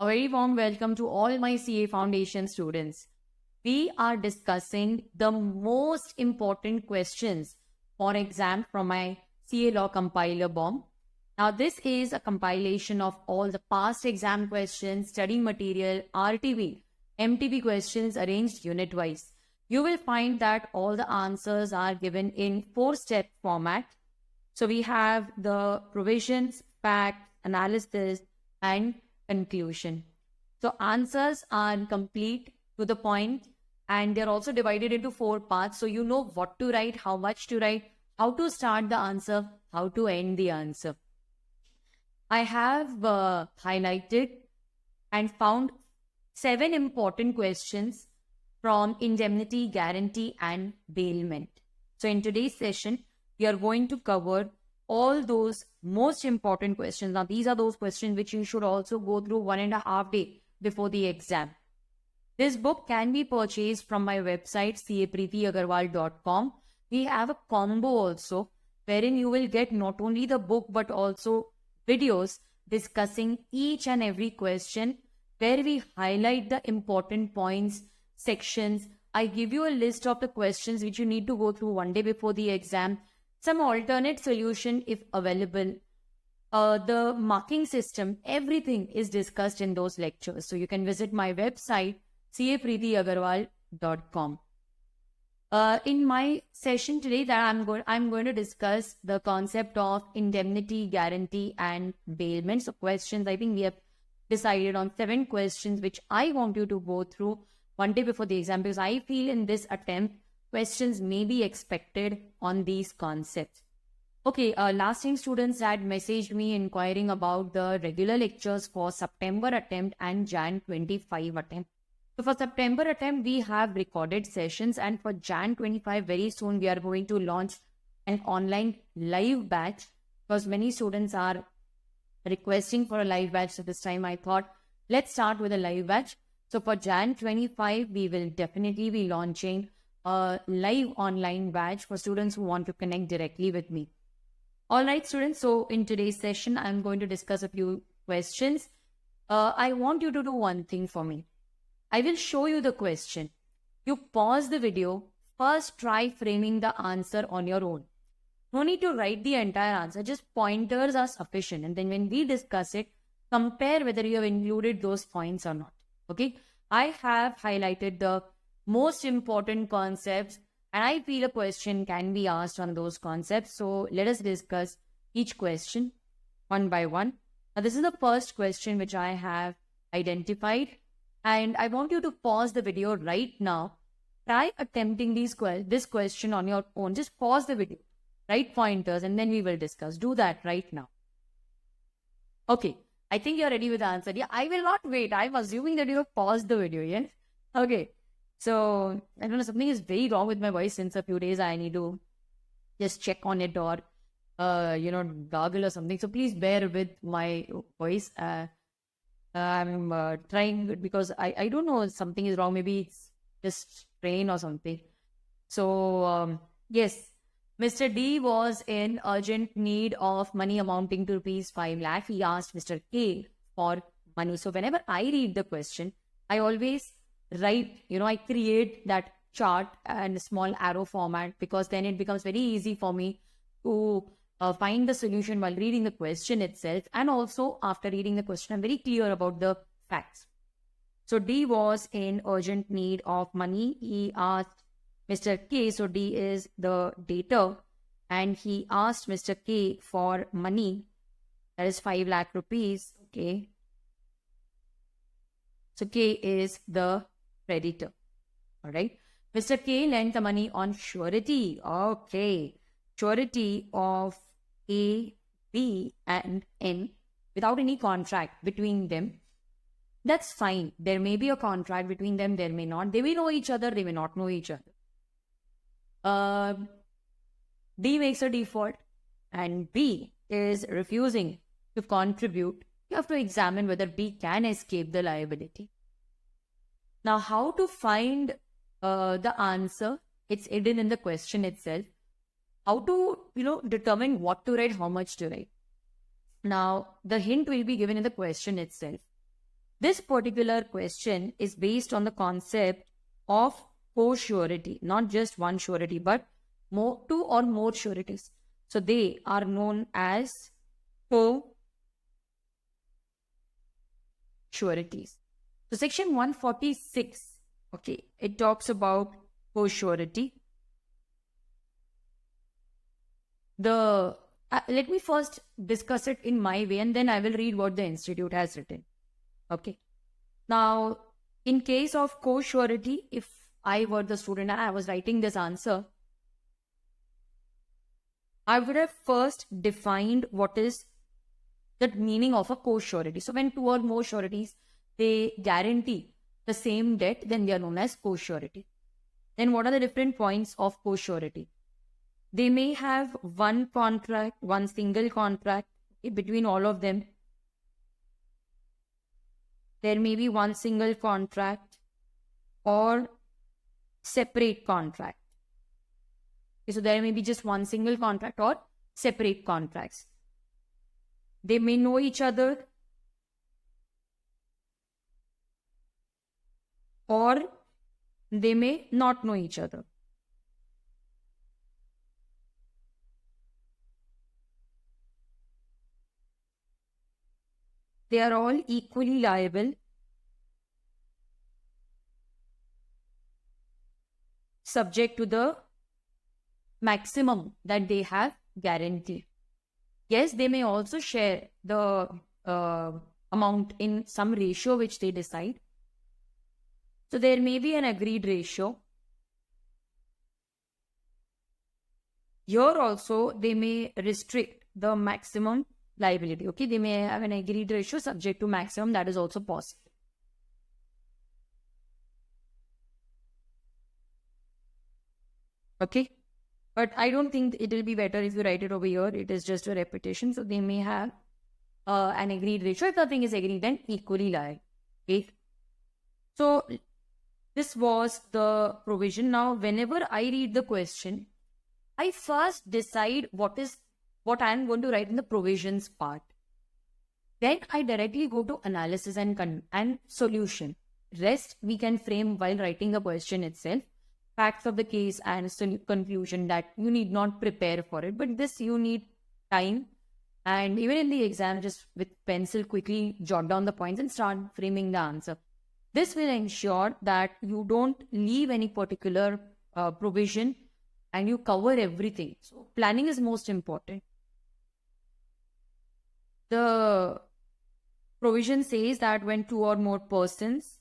A very warm welcome to all my CA Foundation students. We are discussing the most important questions for exam from my CA Law Compiler bomb. Now, this is a compilation of all the past exam questions, study material, RTB, MTB questions arranged unit-wise. You will find that all the answers are given in 4-step format. So we have the provisions, fact, analysis, and conclusion. So answers are complete to the point, and they're also divided into 4 parts. So you know what to write, how much to write, how to start the answer, how to end the answer. I have highlighted and found 7 important questions from indemnity, guarantee, and bailment. So in today's session, we are going to cover all those most important questions. Now, these are those questions which you should also go through 1.5 days before the exam. This book can be purchased from my website, capreetyagarwal.com. We have a combo also, wherein you will get not only the book but also videos discussing each and every question, where we highlight the important points, sections. I give you a list of the questions which you need to go through one day before the exam, some alternate solution if available, the marking system, everything is discussed in those lectures. So you can visit my website, capreetyagarwal.com. In my session today, that I'm going to discuss the concept of indemnity, guarantee, and bailment. So questions, I think we have decided on 7 questions which I want you to go through one day before the exam, because I feel in this attempt, questions may be expected on these concepts. Okay, last time students had messaged me inquiring about the regular lectures for September attempt and Jan 25 attempt. So for September attempt, we have recorded sessions, and for Jan 25, very soon we are going to launch an online live batch, because many students are requesting for a live batch. So this time I thought, let's start with a live batch. So for Jan 25, we will definitely be launching a live online batch for students who want to connect directly with me. All right, students. So in today's session, I'm going to discuss a few questions. I want you to do one thing for me. I will show you the question. You pause the video. First, try framing the answer on your own. No need to write the entire answer. Just pointers are sufficient. And then when we discuss it, compare whether you have included those points or not. Okay. I have highlighted the most important concepts, and I feel a question can be asked on those concepts. So let us discuss each question one by one. Now, this is the first question which I have identified, and I want you to pause the video right now. Try attempting this question on your own. Just pause the video, write pointers, and then we will discuss. Do that right now. Okay, I think you're ready with the answer. Yeah, I will not wait. I'm assuming that you have paused the video, yeah? Okay. So, I don't know, something is very wrong with my voice since a few days. I need to just check on it or, gargle or something. So, please bear with my voice. I'm trying because I don't know, something is wrong. Maybe it's just strain or something. So, yes, Mr. D was in urgent need of money amounting to rupees 5 lakh. He asked Mr. K for money. So, whenever I read the question, I always write, I create that chart and a small arrow format, because then it becomes very easy for me to find the solution while reading the question itself. And also after reading the question, I'm very clear about the facts. So D was in urgent need of money. He asked Mr. K. So D is the dater, and he asked Mr. K for money. That is 5 lakh rupees. Okay. So K is the creditor. All right. Mr. K lent the money on surety. Okay. Surety of A, B, and N without any contract between them. That's fine. There may be a contract between them. There may not. They may know each other. They may not know each other. D makes a default and B is refusing to contribute. You have to examine whether B can escape the liability. Now, how to find the answer? It's hidden in the question itself. How to, determine what to write, how much to write. Now, the hint will be given in the question itself. This particular question is based on the concept of co-surety, not just one surety, but two or more sureties. So they are known as co-sureties. So section 146, okay, it talks about co-surety. Let me first discuss it in my way, and then I will read what the institute has written. Okay. Now, in case of co-surety, if I were the student and I was writing this answer, I would have first defined what is the meaning of a co-surety. So when two or more sureties, they guarantee the same debt, then they are known as co-surety. Then what are the different points of co-surety? They may have one contract, one single contract between all of them. There may be one single contract or separate contract. So there may be just one single contract or separate contracts. They may know each other or they may not know each other. They are all equally liable, subject to the maximum that they have guaranteed. Yes, they may also share the amount in some ratio which they decide. So there may be an agreed ratio. Here also, they may restrict the maximum liability. Okay, they may have an agreed ratio subject to maximum. That is also possible. Okay, but I don't think it will be better if you write it over here. It is just a repetition. So they may have an agreed ratio. If nothing is agreed, then equally liable. Okay. So this was the provision. Now, whenever I read the question, I first decide what I am going to write in the provisions part. Then I directly go to analysis and solution. Rest we can frame while writing the question itself. Facts of the case and conclusion that you need not prepare for it. But this you need time. And even in the exam, just with pencil, quickly jot down the points and start framing the answer. This will ensure that you don't leave any particular provision and you cover everything. So planning is most important. The provision says that when two or more persons,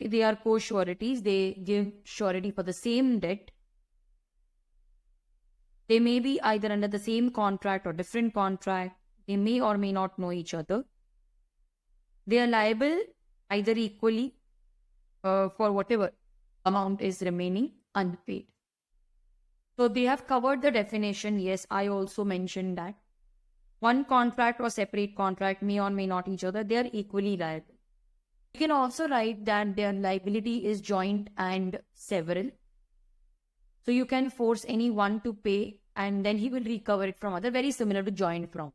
they are co-sureties, they give surety for the same debt. They may be either under the same contract or different contract. They may or may not know each other. They are liable either equally for whatever amount is remaining unpaid. So they have covered the definition. Yes, I also mentioned that. One contract or separate contract may or may not each other. They are equally liable. You can also write that their liability is joint and several. So you can force any one to pay and then he will recover it from other, very similar to joint promise.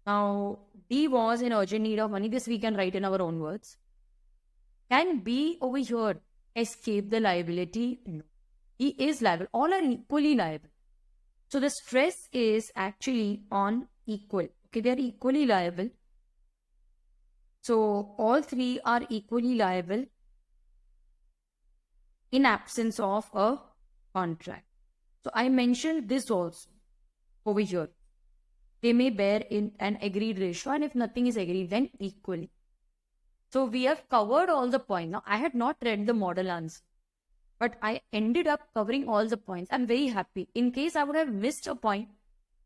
Now, D was in urgent need of money. This we can write in our own words. Can B over here escape the liability? No. He is liable. All are equally liable. So the stress is actually on equal. Okay, they are equally liable. So all three are equally liable in absence of a contract. So I mentioned this also over here. They may bear in an agreed ratio, and if nothing is agreed, then equally. So we have covered all the points. Now I had not read the model answer, but I ended up covering all the points. I'm very happy. In case I would have missed a point,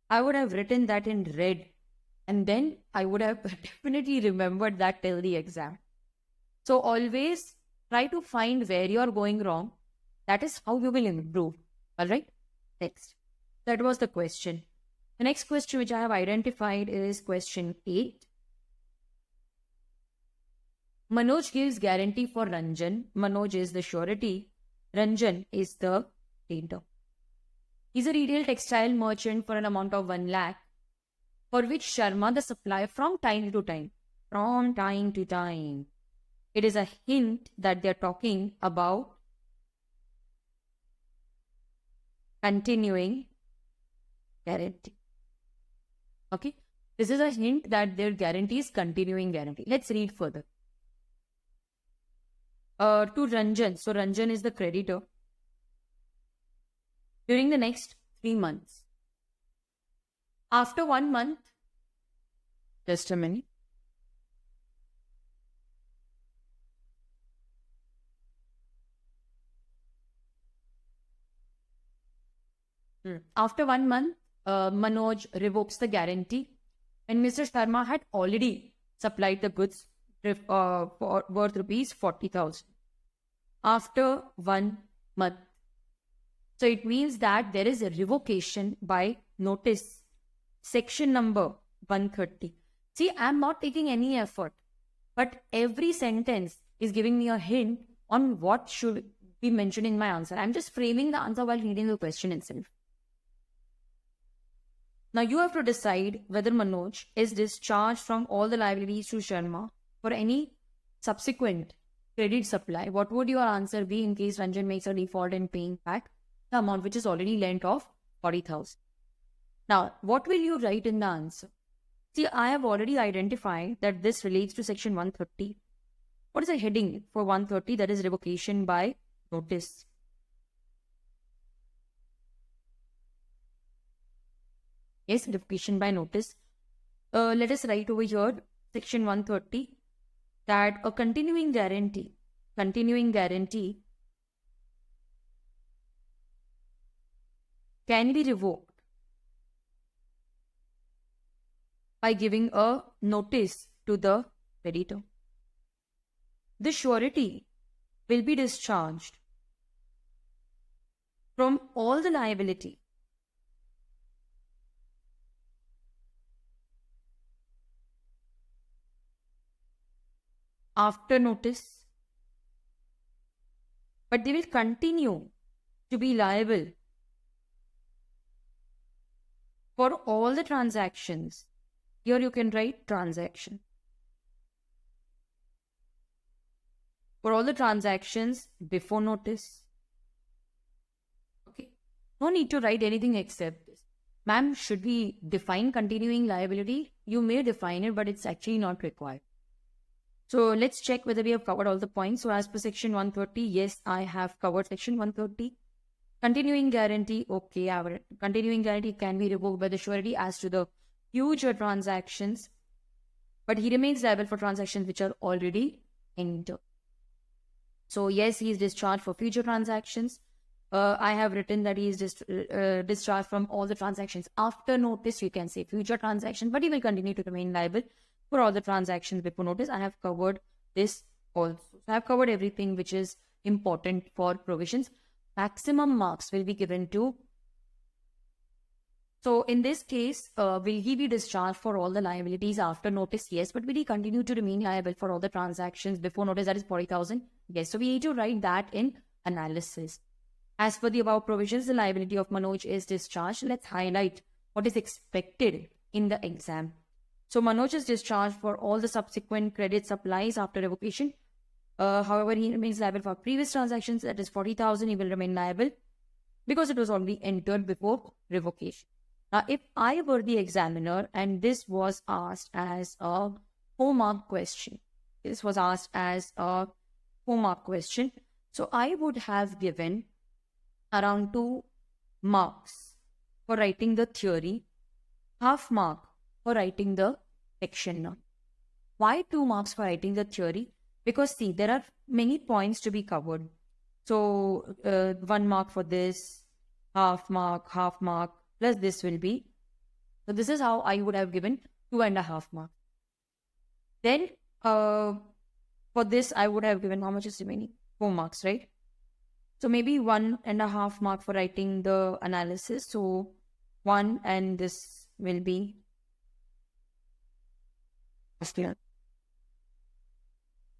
I would have written that in red. And then I would have definitely remembered that till the exam. So always try to find where you are going wrong. That is how you will improve. All right. Next. That was the question. The next question which I have identified is question 8. Manoj gives guarantee for Ranjan. Manoj is the surety. Ranjan is the debtor. He's a retail textile merchant for an amount of 1 lakh, for which Sharma, the supplier, from time to time from time to time. It is a hint that they're talking about continuing guarantee. Okay. This is a hint that their guarantee is continuing guarantee. Let's read further. To Ranjan. So Ranjan is the creditor. During the next 3 months. After 1 month, just a minute. After 1 month, Manoj revokes the guarantee, and Mr. Sharma had already supplied the goods for worth rupees 40,000. After 1 month. So it means that there is a revocation by notice. Section number 130. See, I'm not taking any effort, but every sentence is giving me a hint on what should be mentioned in my answer. I'm just framing the answer while reading the question itself. Now you have to decide whether Manoj is discharged from all the liabilities to Sharma for any subsequent credit supply. What would your answer be in case Ranjan makes a default in paying back the amount which is already lent of 40,000? Now, what will you write in the answer? See, I have already identified that this relates to section 130. What is the heading for 130? That is revocation by notice. Yes, revocation by notice. Let us write over here, section 130, that a continuing guarantee can be revoked by giving a notice to the creditor. The surety will be discharged from all the liability after notice, but they will continue to be liable for all the transactions. Here you can write transaction. For all the transactions before notice. Okay. No need to write anything except this. Ma'am, should we define continuing liability? You may define it, but it's actually not required. So let's check whether we have covered all the points. So as per section 130, yes, I have covered section 130. Continuing guarantee, okay, our continuing guarantee can be revoked by the surety as to the future transactions, but he remains liable for transactions which are already entered. So yes, he is discharged for future transactions. I have written that he is discharged from all the transactions after notice. You can say future transactions, but he will continue to remain liable for all the transactions before notice. I have covered this also. So I have covered everything which is important for provisions. Maximum marks will be given to. So in this case, will he be discharged for all the liabilities after notice? Yes, but will he continue to remain liable for all the transactions before notice? That is 40,000. Yes, so we need to write that in analysis. As per the above provisions, the liability of Manoj is discharged. Let's highlight what is expected in the exam. So Manoj is discharged for all the subsequent credit supplies after revocation. However, he remains liable for previous transactions. That is 40,000. He will remain liable because it was already entered before revocation. Now, if I were the examiner and this was asked as a 4-mark question, so I would have given around 2 marks for writing the theory, half mark for writing the section. Why 2 marks for writing the theory? Because see, there are many points to be covered. So 1 mark for this, half mark, plus this will be. So this is how I would have given 2.5 marks. Then for this, I would have given, how much is remaining? 4 marks, right? So maybe 1.5 mark for writing the analysis. So 1 and this will be.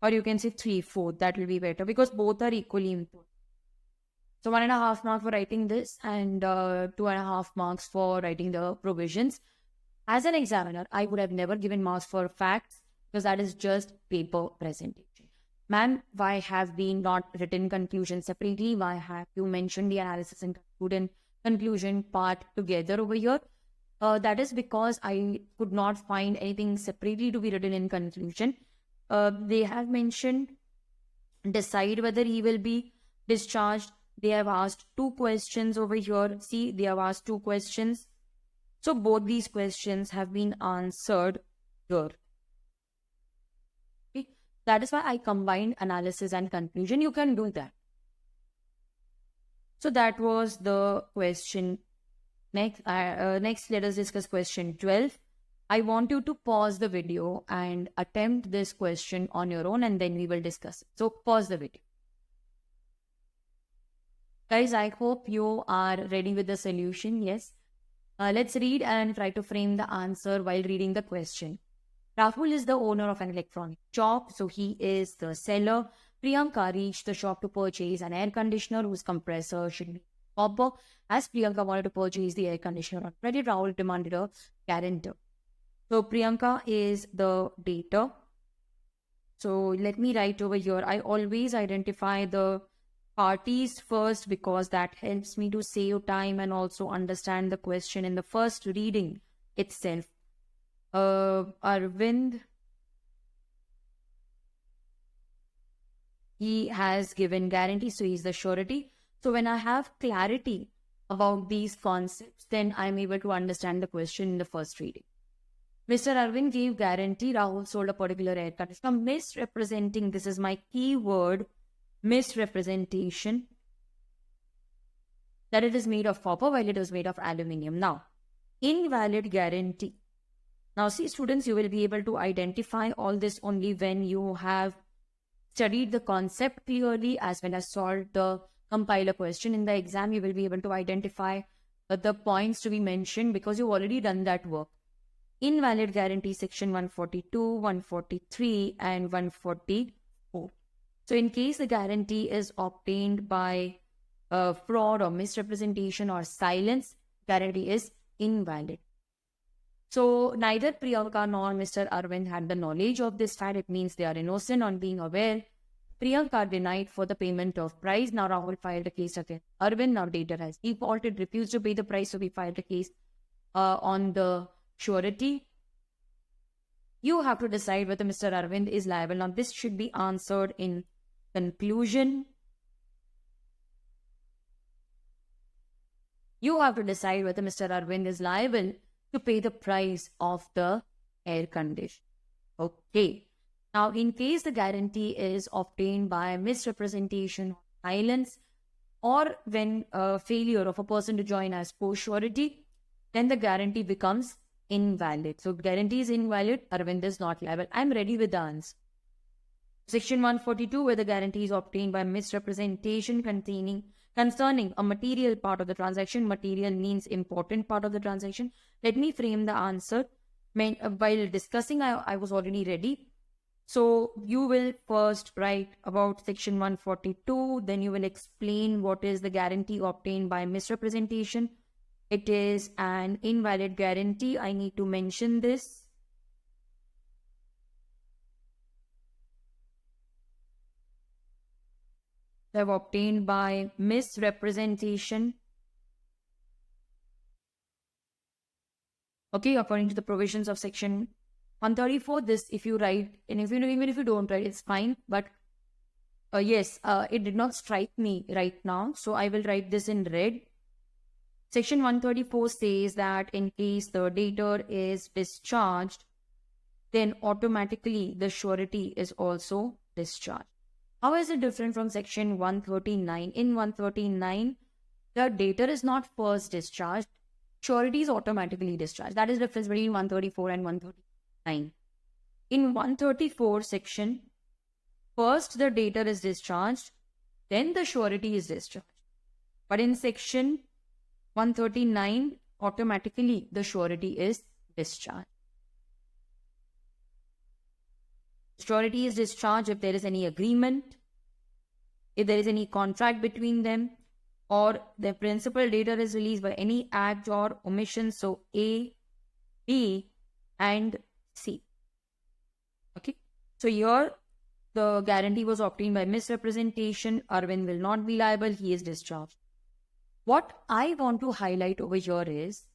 Or you can say 3, 4. That will be better because both are equally important. So 1.5 marks for writing this and 2.5 marks for writing the provisions. As an examiner, I would have never given marks for facts because that is just paper presentation. Ma'am, why have we not written conclusion separately? Why have you mentioned the analysis and conclusion part together over here? That is because I could not find anything separately to be written in conclusion. They have mentioned decide whether he will be discharged. They have asked 2 questions over here. See, they have asked 2 questions. So both these questions have been answered here. Okay. That is why I combined analysis and conclusion. You can do that. So that was the question. Next, let us discuss question 12. I want you to pause the video and attempt this question on your own, and then we will discuss it. So pause the video. Guys, I hope you are ready with the solution. Yes. Let's read and try to frame the answer while reading the question. Rahul is the owner of an electronic shop, so he is the seller. Priyanka reached the shop to purchase an air conditioner whose compressor should be copper. As Priyanka wanted to purchase the air conditioner on credit, Rahul demanded a guarantor. So Priyanka is the debtor. So let me write over here. I always identify the parties first because that helps me to save time and also understand the question in the first reading itself. Arvind, he has given guarantee, so he's the surety. So when I have clarity about these concepts, then I'm able to understand the question in the first reading. Mr. Arvind gave guarantee. Rahul sold a particular air conditioner, misrepresenting, this is my key word, misrepresentation, that it is made of copper while it was made of aluminium. Now, invalid guarantee. Now, see, students, you will be able to identify all this only when you have studied the concept clearly as well as solved the compiler question. In the exam, you will be able to identify the points to be mentioned because you've already done that work. Invalid guarantee, section 142, 143, and 144. So in case the guarantee is obtained by fraud or misrepresentation or silence, guarantee is invalid. So neither Priyanka nor Mr. Arvind had the knowledge of this fact. It means they are innocent on being aware. Priyanka denied for the payment of price. Now Rahul filed a case against Arvind. Now debtor has defaulted, refused to pay the price. So we filed a case on the surety. You have to decide whether Mr. Arvind is liable. Now this should be answered in conclusion. You have to decide whether Mr. Arvind is liable to pay the price of the air conditioner. Okay. Now, in case the guarantee is obtained by misrepresentation, silence, or when failure of a person to join as co-surety, then the guarantee becomes invalid. So, guarantee is invalid, Arvind is not liable. I'm ready with the answer. Section 142, where the guarantee is obtained by misrepresentation concerning a material part of the transaction. Material means important part of the transaction. Let me frame the answer. While discussing, I was already ready. So you will first write about section 142. Then you will explain what is the guarantee obtained by misrepresentation. It is an invalid guarantee. I need to mention this. They have obtained by misrepresentation. Okay, according to the provisions of section 134, this if you write, and even if you don't write, it's fine. But yes, it did not strike me right now, so I will write this in red. Section 134 says that in case the debtor is discharged, then automatically the surety is also discharged. How is it different from section 139? In 139, the debtor is not first discharged, surety is automatically discharged. That is the difference between 134 and 139. In 134 section, first the debtor is discharged, then the surety is discharged. But in section 139, automatically the surety is discharged. Surety is discharged if there is any agreement, if there is any contract between them, or the principal debtor is released by any act or omission. So A, B, and C. Okay. So here, the guarantee was obtained by misrepresentation. Arvind will not be liable. He is discharged. What I want to highlight over here is,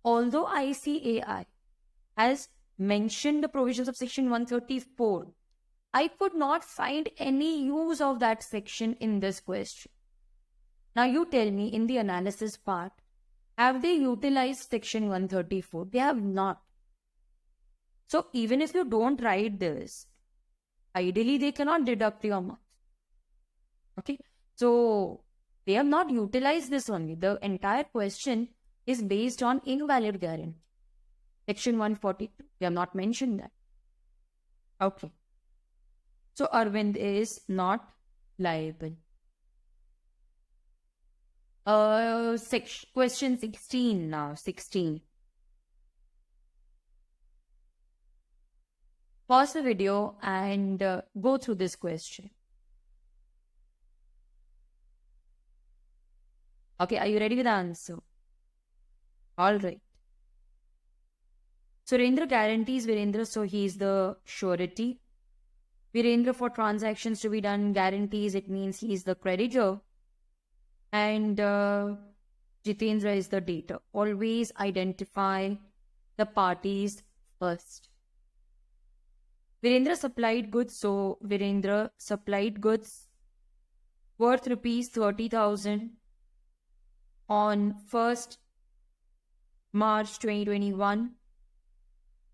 although ICAI has mentioned the provisions of section 134, I could not find any use of that section in this question. Now you tell me, in the analysis part, have they utilized section 134? They have not. So even if you don't write this, ideally they cannot deduct your marks. Okay, so they have not utilized this only. The entire question is based on invalid guarantee. Section 142, they have not mentioned that. Okay. So Arvind is not liable. Question 16 now. 16. Pause the video and go through this question. Okay, are you ready with the answer? All right. Surendra guarantees Virendra, so he is the surety. Virendra, for transactions to be done, guarantees, it means he is the creditor. And Jitendra is the debtor. Always identify the parties first. Virendra supplied goods, so Virendra supplied goods worth rupees 30,000 on 1st March 2021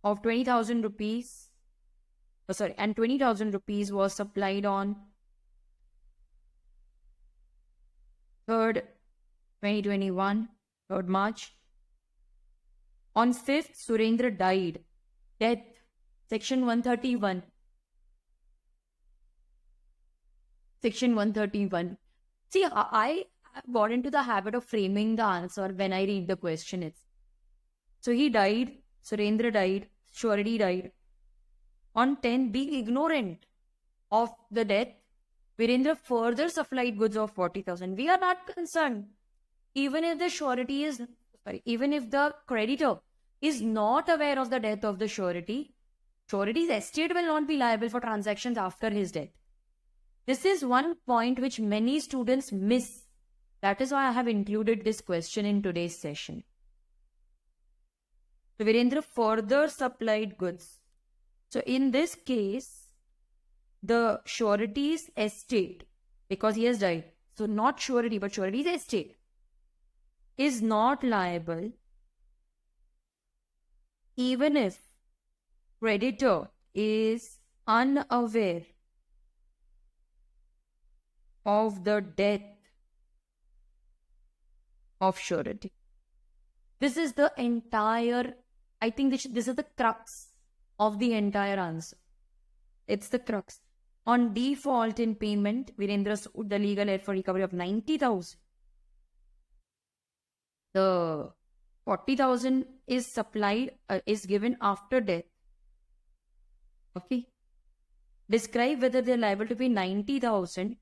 of 20,000 rupees. And 20,000 rupees was supplied on 3rd 2021, 3rd March. On 5th, Surendra died. Death, section 131. Section 131. See, I got into the habit of framing the answer when I read the question. So he died, Surendra died, surety died. On 10, being ignorant of the death, Virendra further supplied goods of 40,000. We are not concerned. Even if the creditor is not aware of the death of the surety's estate will not be liable for transactions after his death. This is one point which many students miss. That is why I have included this question in today's session. So Virendra further supplied goods. So in this case, the surety's estate, because he has died, so not surety, but surety's estate, is not liable even if creditor is unaware of the death of surety. This is the entire, I think this is the crux of the entire answer. It's the crux. On default in payment, Virendra sued the legal aid for recovery of 90,000. The 40,000 is supplied, is given after death. Okay. Describe whether they're liable to pay 90,000,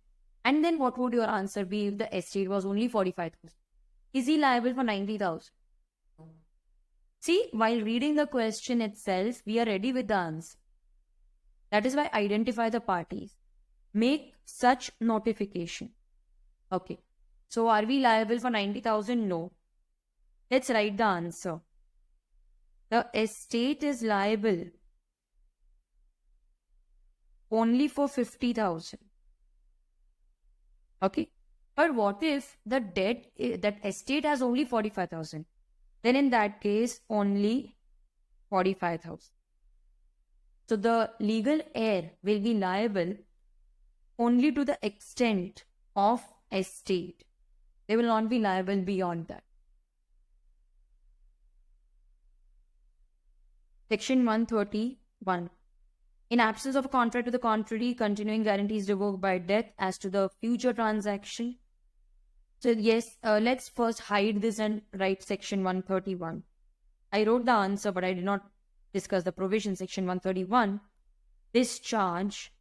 and then what would your answer be if the estate was only 45,000? Is he liable for 90,000? See, while reading the question itself, we are ready with the answer. That is why identify the parties. Make such notification. Okay. So are we liable for 90,000? No. Let's write the answer. The estate is liable only for 50,000. Okay. But what if the debt, that estate has only 45,000? Then in that case, only 45,000. So the legal heir will be liable only to the extent of estate. They will not be liable beyond that. Section 131. In absence of a contract to the contrary, continuing guarantee is revoked by death as to the future transaction. So yes, let's first hide this and write section 131. I wrote the answer, but I did not discuss the provision. Section 131. Discharge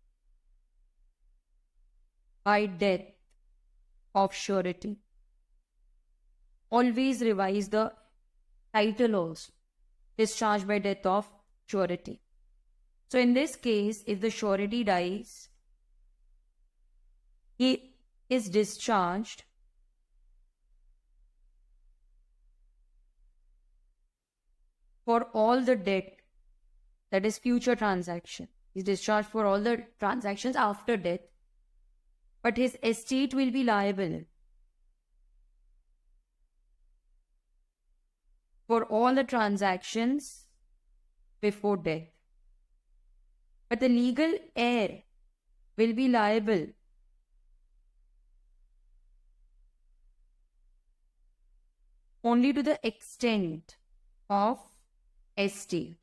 by death of surety. Always revise the title also. Discharge by death of surety. So in this case, if the surety dies, he is discharged for all the debt, that is future transaction. He's discharged for all the transactions after death, but his estate will be liable for all the transactions before death. But the legal heir will be liable only to the extent of estate.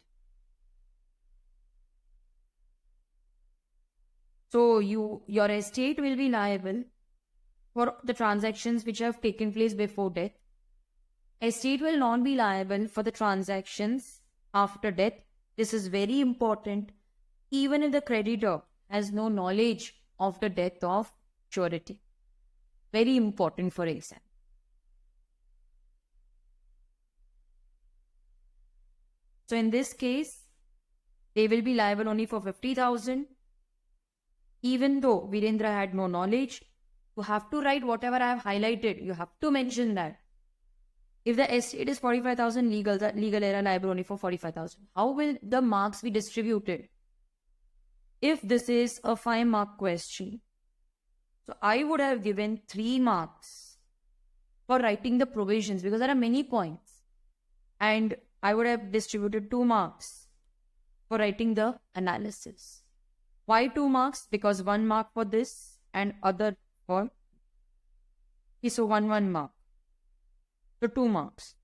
So your estate will be liable for the transactions which have taken place before death. Estate will not be liable for the transactions after death. This is very important, even if the creditor has no knowledge of the death of surety. Very important for exam. So in this case, they will be liable only for 50,000. Even though Virendra had no knowledge, you have to write whatever I have highlighted. You have to mention that. If the estate is 45,000, legal heir liable only for 45,000. How will the marks be distributed? If this is a 5-mark question, so I would have given 3 marks for writing the provisions because there are many points. And I would have distributed 2 marks for writing the analysis. Why 2 marks? Because 1 mark for this and other for this. So 1 mark. So 2 marks.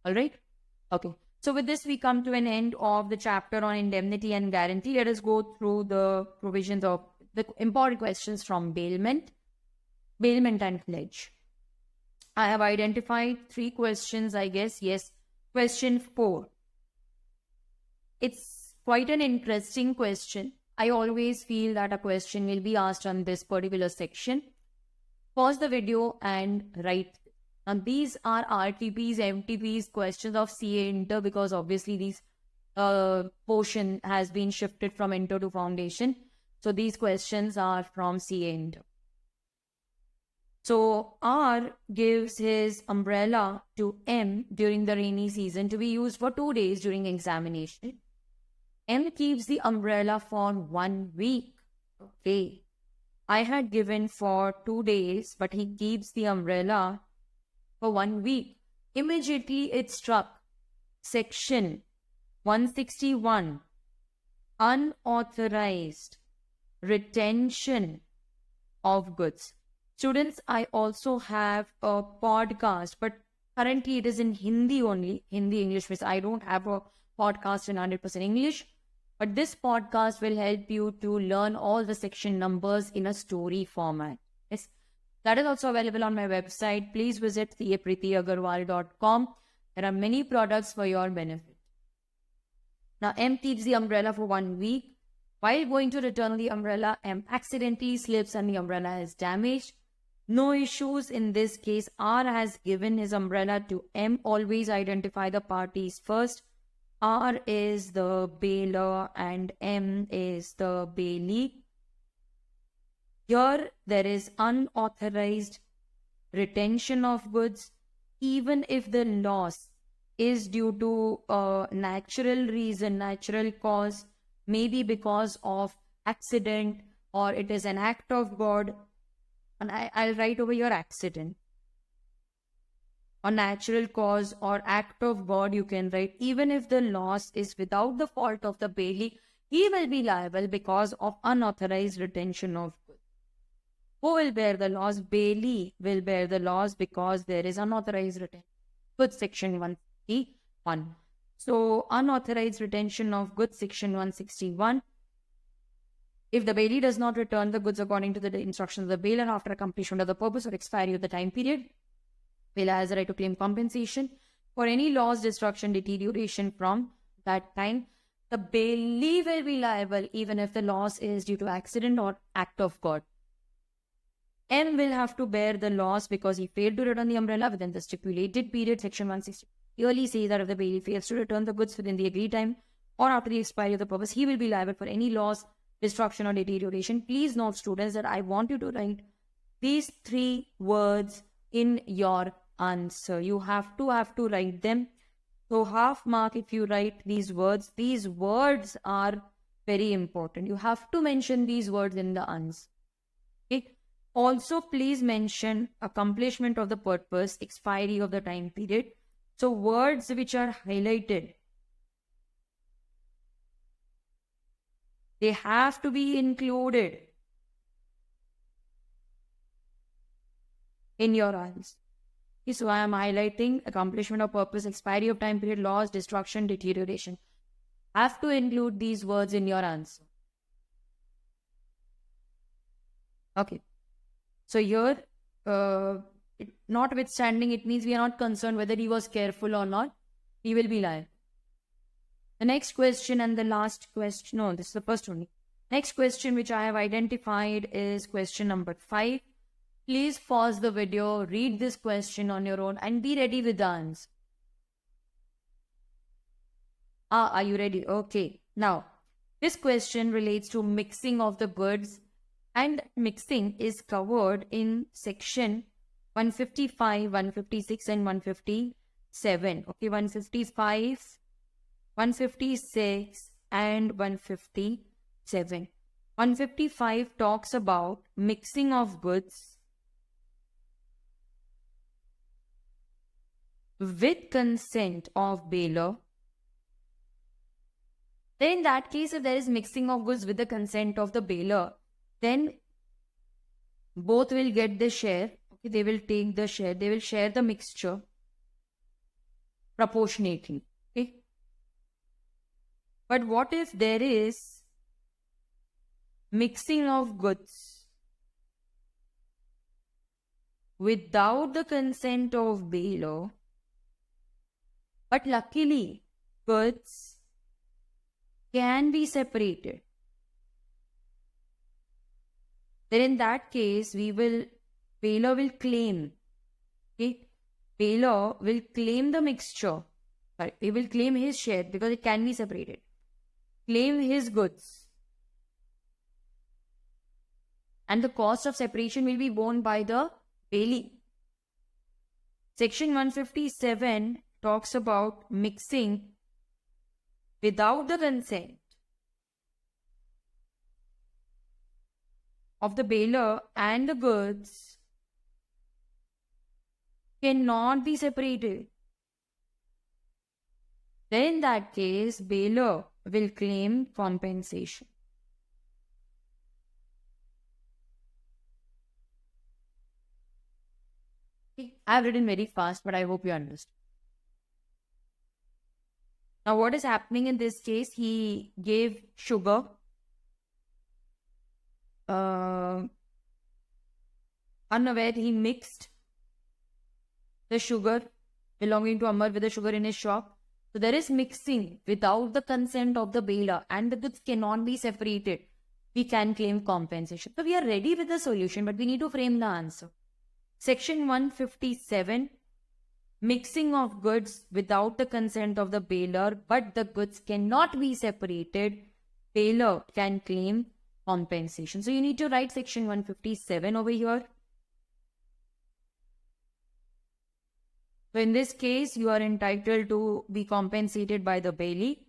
Alright? Okay. So with this, we come to an end of the chapter on indemnity and guarantee. Let us go through the provisions of the important questions from bailment and pledge. I have identified 3 questions, I guess. Yes. Question 4. It's quite an interesting question. I always feel that a question will be asked on this particular section. Pause the video and write. Now, these are RTPs, MTPs, questions of CA Inter, because obviously these portion has been shifted from Inter to Foundation. So these questions are from CA Inter. So R gives his umbrella to M during the rainy season to be used for 2 days during examination. M keeps the umbrella for 1 week. Okay. I had given for 2 days, but he keeps the umbrella for 1 week. Immediately it struck section 161, unauthorized retention of goods. Students, I also have a podcast, but currently it is in Hindi only, Hindi English. I don't have a podcast in 100% English, but this podcast will help you to learn all the section numbers in a story format. Yes, that is also available on my website. Please visit theapreetyagarwal.com. There are many products for your benefit. Now, M keeps the umbrella for 1 week. While going to return the umbrella, M accidentally slips and the umbrella is damaged. No issues in this case. R has given his umbrella to M. Always identify the parties first. R is the bailer and M is the bailee. Here there is unauthorized retention of goods, even if the loss is due to a natural reason, natural cause, maybe because of accident, or it is an act of God. And I'll write over your accident. A natural cause or act of God, you can write. Even if the loss is without the fault of the bailee, he will be liable because of unauthorized retention of goods. Who will bear the loss? Bailee will bear the loss because there is unauthorized retention. Goods, section 161. So, unauthorized retention of goods, section 161. If the bailee does not return the goods according to the instructions of the bailer after completion of the purpose or expiry of the time period, bailer has a right to claim compensation for any loss, destruction, deterioration from that time. The bailee will be liable even if the loss is due to accident or act of God. M will have to bear the loss because he failed to return the umbrella within the stipulated period. Section 160 clearly says that if the bailee fails to return the goods within the agreed time, or after the expiry of the purpose, he will be liable for any loss, destruction, or deterioration. Please note, students, that I want you to write these 3 words in your answer. You have to write them. So half mark if you write these words. These words are very important. You have to mention these words in the answer. Okay. Also, please mention accomplishment of the purpose, expiry of the time period. So words which are highlighted, they have to be included in your answer. Okay, so I am highlighting accomplishment of purpose, expiry of time period, loss, destruction, deterioration. Have to include these words in your answer. Okay. So here, notwithstanding, it means we are not concerned whether he was careful or not. He will be liable. The next question and the last question, no, this is the first only. Next question which I have identified is question number 5. Please pause the video, read this question on your own and be ready with the answer. Are you ready? Okay. Now, this question relates to mixing of the goods, and mixing is covered in section 155, 156 and 157. Okay, 155, 156 and 157. 155 talks about mixing of goods with consent of bailor. Then in that case, if there is mixing of goods with the consent of the bailor, then both will get the share. Okay, they will take the share. They will share the mixture proportionately. Okay. But what if there is mixing of goods without the consent of bailor, but luckily goods can be separated? Then in that case, bailor will claim. Okay, bailor will claim the mixture. Sorry, he will claim his share because it can be separated. Claim his goods. And the cost of separation will be borne by the bailee. Section 157 talks about mixing without the consent of the bailor, and the goods cannot be separated. Then in that case, bailor will claim compensation. I have written very fast, but I hope you understand. Now, what is happening in this case? He gave sugar. Unaware, he mixed the sugar belonging to Amar with the sugar in his shop. So there is mixing without the consent of the bailor, and the goods cannot be separated. We can claim compensation. So we are ready with the solution, but we need to frame the answer. Section 157, mixing of goods without the consent of the bailor, but the goods cannot be separated, bailor can claim compensation. So you need to write section 157 over here. So in this case, you are entitled to be compensated by the bailee.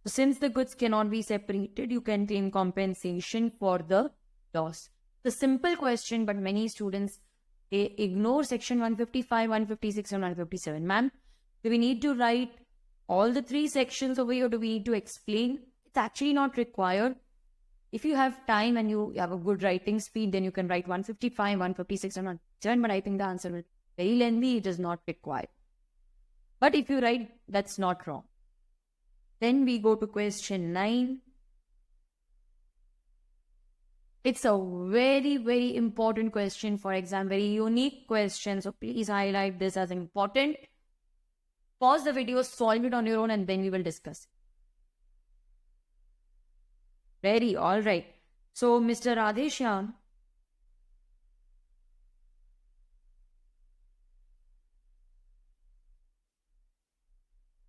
So since the goods cannot be separated, you can claim compensation for the loss. The simple question, but many students, they ignore section 155, 156 and 157. Ma'am, do we need to write all the 3 sections over here, or do we need to explain? It's actually not required. If you have time and you have a good writing speed, then you can write 155, 156 and 157, but I think the answer will be very lengthy. It is not required. But if you write, that's not wrong. Then we go to question 9. It's a very, very important question for exam, very unique question. So please highlight this as important. Pause the video, solve it on your own, and then we will discuss. Ready? All right. So Mr. Radheshyam,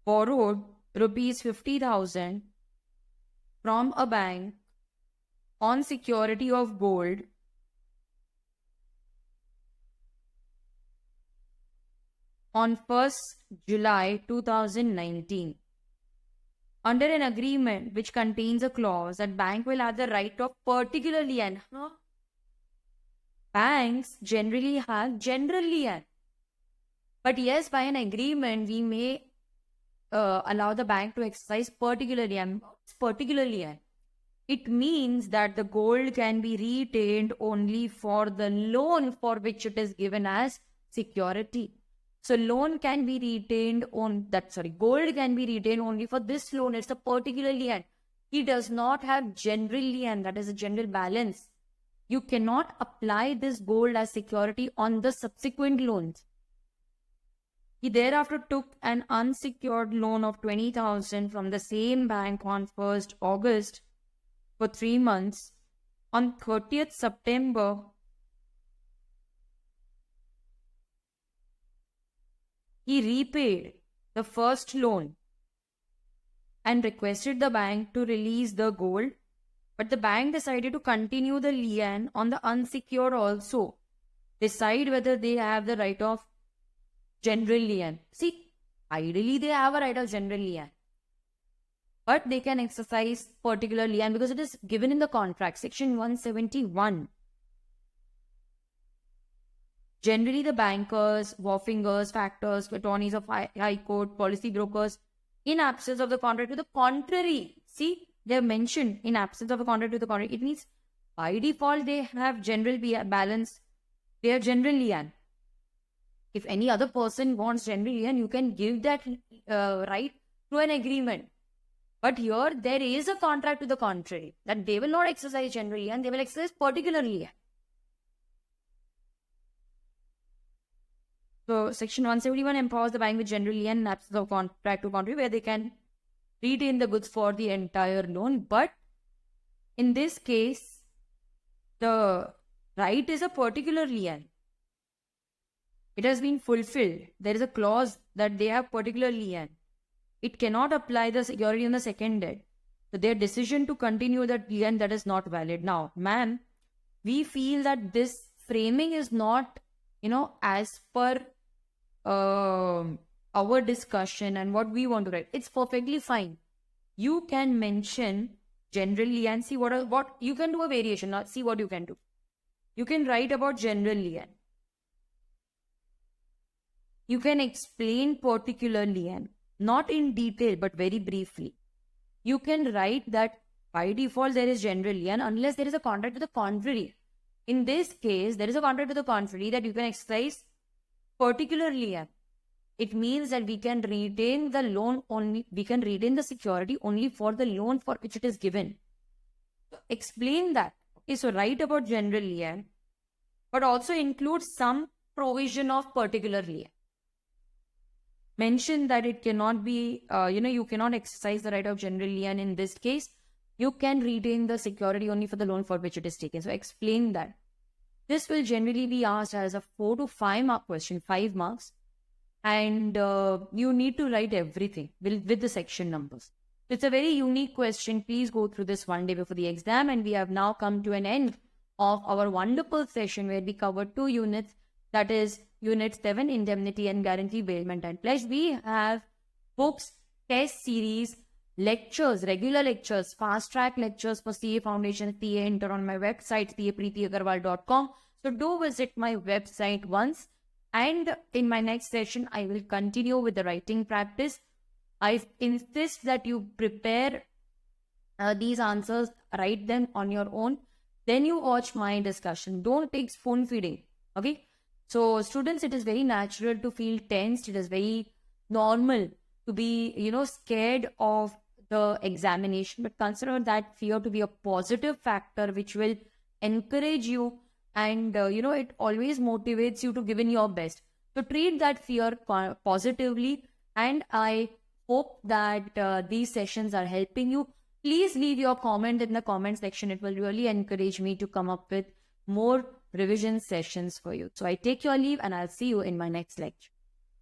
borrowed rupees 50,000 from a bank on security of gold on 1st July 2019 under an agreement which contains a clause that bank will have the right of particular lien. Banks generally have general lien. But yes, by an agreement, we may allow the bank to exercise particular lien. Particular lien. It means that the gold can be retained only for the loan for which it is given as security. So loan can be retained on that, gold can be retained only for this loan. It's a particular lien. He does not have general lien, that is a general balance. You cannot apply this gold as security on the subsequent loans. He thereafter took an unsecured loan of 20,000 from the same bank on 1st August for 3 months. On 30th September, he repaid the first loan and requested the bank to release the gold, but the bank decided to continue the lien on the unsecured also. Decide whether they have the right of general lien. See, ideally they have a right of general lien, but they can exercise particular lien because it is given in the contract, section 171. Generally, the bankers, wharfingers, factors, attorneys of high court, policy brokers, in absence of the contract to the contrary. See, they have mentioned in absence of a contract to the contrary. It means by default they have general balance. They have general lien. If any other person wants general lien, you can give that right through an agreement. But here there is a contract to the contrary, that they will not exercise general lien, they will exercise particular lien. So section 171 empowers the bank with general lien in absence of contract to contrary, where they can retain the goods for the entire loan. But in this case, the right is a particular lien. It has been fulfilled. There is a clause that they have particular lien. It cannot apply the security on the second debt. So their decision to continue that lien, that is not valid. Now, ma'am, we feel that this framing is not, as per our discussion and what we want to write. It's perfectly fine. You can mention generally and see what you can do a variation. Not see what you can do. You can write about general lien. You can explain particular lien, not in detail but very briefly. You can write that by default there is general lien unless there is a contract to the contrary. In this case, there is a contract to the contrary that you can exercise particular lien. It means that we can retain the loan only, we can retain the security only for the loan for which it is given. So explain that. Okay, so write about general lien, but also include some provision of particular lien. Mention that it cannot be, you cannot exercise the right of general lien in this case. You can retain the security only for the loan for which it is taken. So explain that. This will generally be asked as a 4 to 5 mark question, 5 marks. And you need to write everything with the section numbers. It's a very unique question. Please go through this one day before the exam. And we have now come to an end of our wonderful session where we covered 2 units. That is Unit 7, Indemnity and Guarantee, Bailment and Pledge. We have books, test series, lectures, regular lectures, fast track lectures for CA Foundation, CA Inter on my website, capreetyagarwal.com. So do visit my website once. And in my next session, I will continue with the writing practice. I insist that you prepare these answers, write them on your own. Then you watch my discussion. Don't take spoon feeding. Okay. So students, it is very natural to feel tensed. It is very normal to be, scared of the examination, but consider that fear to be a positive factor which will encourage you and, it always motivates you to give in your best. So treat that fear positively, and I hope that these sessions are helping you. Please leave your comment in the comment section. It will really encourage me to come up with more revision sessions for you. So I take your leave and I'll see you in my next lecture.